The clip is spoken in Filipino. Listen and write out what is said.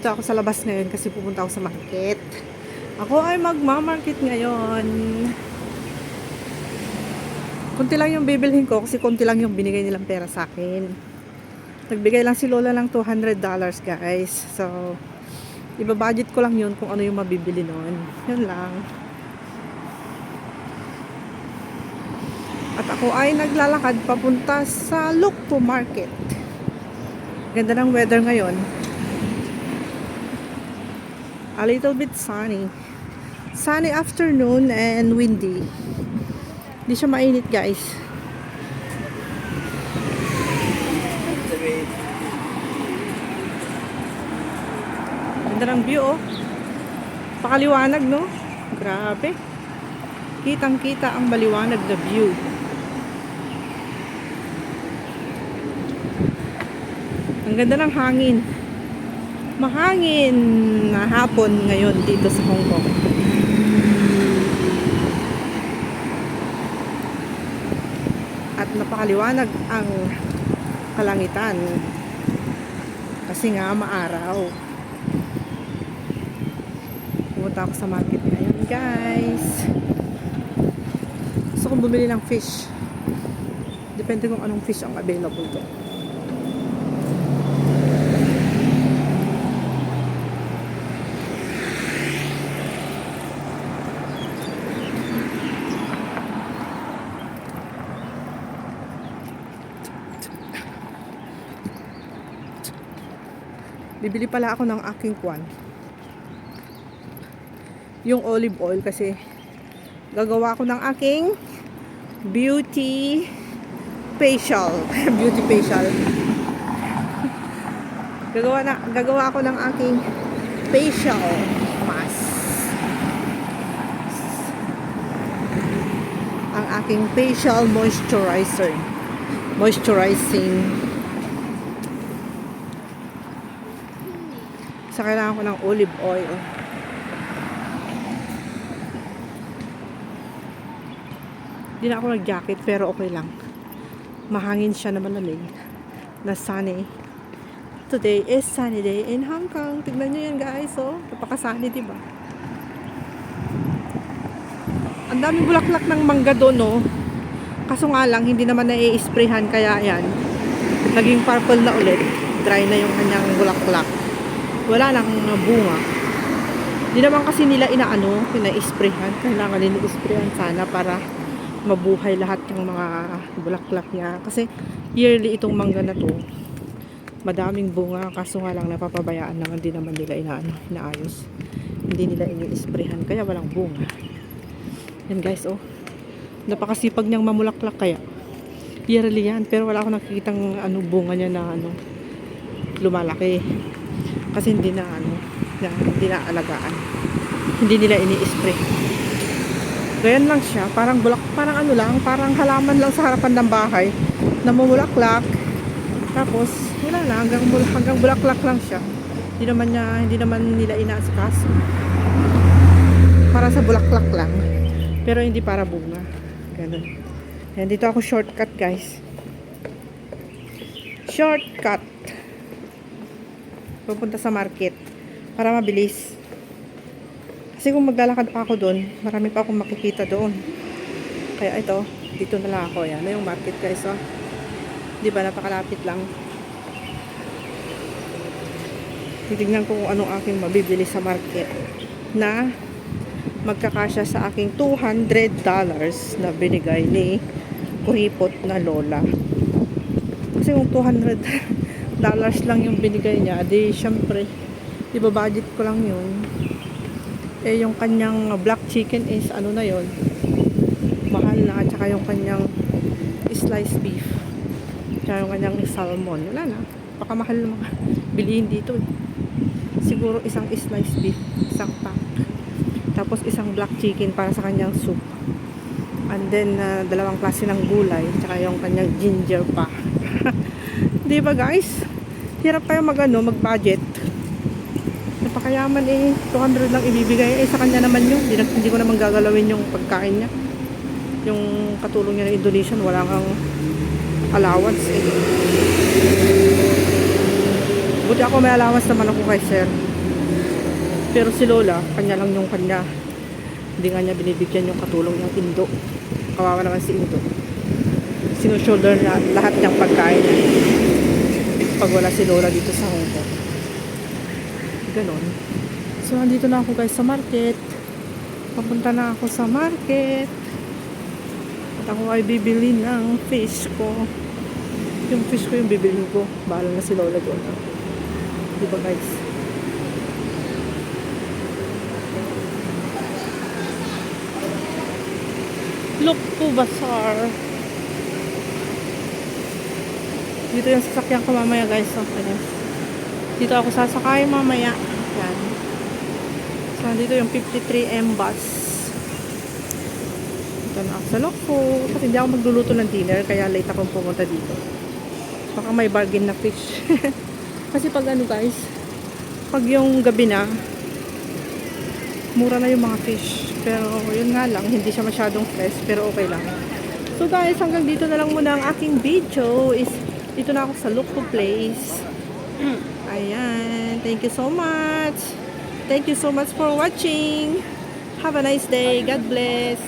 Nandito ako sa labas ngayon kasi pupunta ako sa market. Ako ay magmamarket ngayon. Kunti lang yung bibilhin ko kasi kunti lang yung binigay nilang pera sa akin. Nagbigay lang si Lola ng $200 guys. So, iba-budget ko lang yun kung ano yung mabibili nun. Yun lang. At ako ay naglalakad papunta sa Lukpo Market. Ganda ng weather ngayon. A little bit sunny. Sunny afternoon and windy. Hindi siya mainit guys. Ganda ng view oh. Pakaliwanag no? Grabe. Kitang kita ang maliwanag na view. Ang ganda ng hangin. Mahangin na hapon ngayon dito sa Hong Kong. At napakaliwanag ang kalangitan. Kasi nga maaraw. Pumunta ako sa market ngayon, guys. Gusto kong bumili ng fish. Depende kung anong fish ang available doon. Bibili pala ako ng aking kwan. Yung olive oil kasi gagawa ako ng aking beauty facial. Beauty facial. Gagawa ako ng aking facial mask. Ang aking facial moisturizer. Moisturizing. So, kailangan ko ng olive oil. Hindi na ako nag-jacket pero okay lang. Mahangin siya na malamig. Na sunny. Today is sunny day in Hong Kong. Tignan nyo yan guys. Oh. Napaka-sunny diba? Ang daming bulaklak ng mangga doon oh. Kaso nga lang hindi naman na-i-sprayhan kaya yan. Naging purple na ulit. Dry na yung kanyang bulaklak. Wala nang bunga. Di naman kasi nila ina-sprayhan. Kailangan din i-sprayhan sana para mabuhay lahat ng mga bulaklak niya. Kasi yearly itong mangga na to. Madaming bunga. Kaso nga lang napapabayaan lang. Hindi naman nila inaayos. Hindi nila ini-sprayhan. Kaya walang bunga. Yan guys oh. Napakasipag niyang mamulaklak kaya. Yearly yan. Pero wala akong nakikitang bunga niya na lumalaki. Kasi hindi na alagaan. Hindi nila ini-spray. Ganyan lang siya, parang parang halaman lang sa harapan ng bahay na mamulaklak. Tapos wala na hanggang bulaklak lang siya. Hindi naman nila inaasikaso. Para sa bulaklak lang. Pero hindi para bunga. Ganun. Ayan, dito ako shortcut, guys. Shortcut. Pupunta sa market para mabilis. Kasi kung maglalakad pa ako doon, marami pa akong makikita doon. Kaya ito, dito na lang ako. Yan na yung market guys. Oh. Di ba napakalapit lang. Titignan ko kung anong aking mabibili sa market na magkakasya sa aking $200 na binigay ni kuripot na lola. Kasi kung $200 lang yung binigay niya, di syempre iba-budget ko lang yun. Eh yung kanyang black chicken is na yun, mahal na. At saka yung kanyang sliced beef, at yung kanyang salmon, wala na, pakamahal na mga bilihin dito. Siguro isang sliced beef, isang pack, tapos isang black chicken para sa kanyang soup, and then dalawang klase ng gulay, at saka yung kanyang ginger pa. Di ba guys? Hirap kayo mag-budget. Napakayaman eh. 200 lang ibibigay. Eh sa kanya naman yun. Hindi ko naman gagalawin yung pagkain niya. Yung katulong niya ng Indonesian, wala kang allowance eh. Buti ako may allowance naman ako kay sir. Pero si Lola, kanya lang yung kanya. Hindi nga niya binibigyan yung katulong ng Indo. Kawawa naman si Indo. Sinushoulder na lahat ng pagkain niya pag wala si Lola dito sa Hong Kong. Ganon. So, nandito na ako guys sa market. Papunta na ako sa market. At ako ay bibili ng fish ko. Yung fish ko yung bibili ko. Bahala na si Lola doon. Diba guys? Look to Bazaar. Dito yung sasakyan ko mamaya guys. Okay. Dito ako sasakay mamaya. Yan. So, dito yung 53M bus. Dito na ako sa loko. Kasi hindi ako magluluto ng dinner. Kaya late akong pumunta dito. Baka may bargain na fish. Kasi pag ano guys, pag yung gabi na, mura na yung mga fish. Pero yun nga lang, hindi siya masyadong fresh. Pero okay lang. So guys, hanggang dito na lang muna ang aking video. Dito na ako sa Loko Place. Ayan. Thank you so much. Thank you so much for watching. Have a nice day. God bless.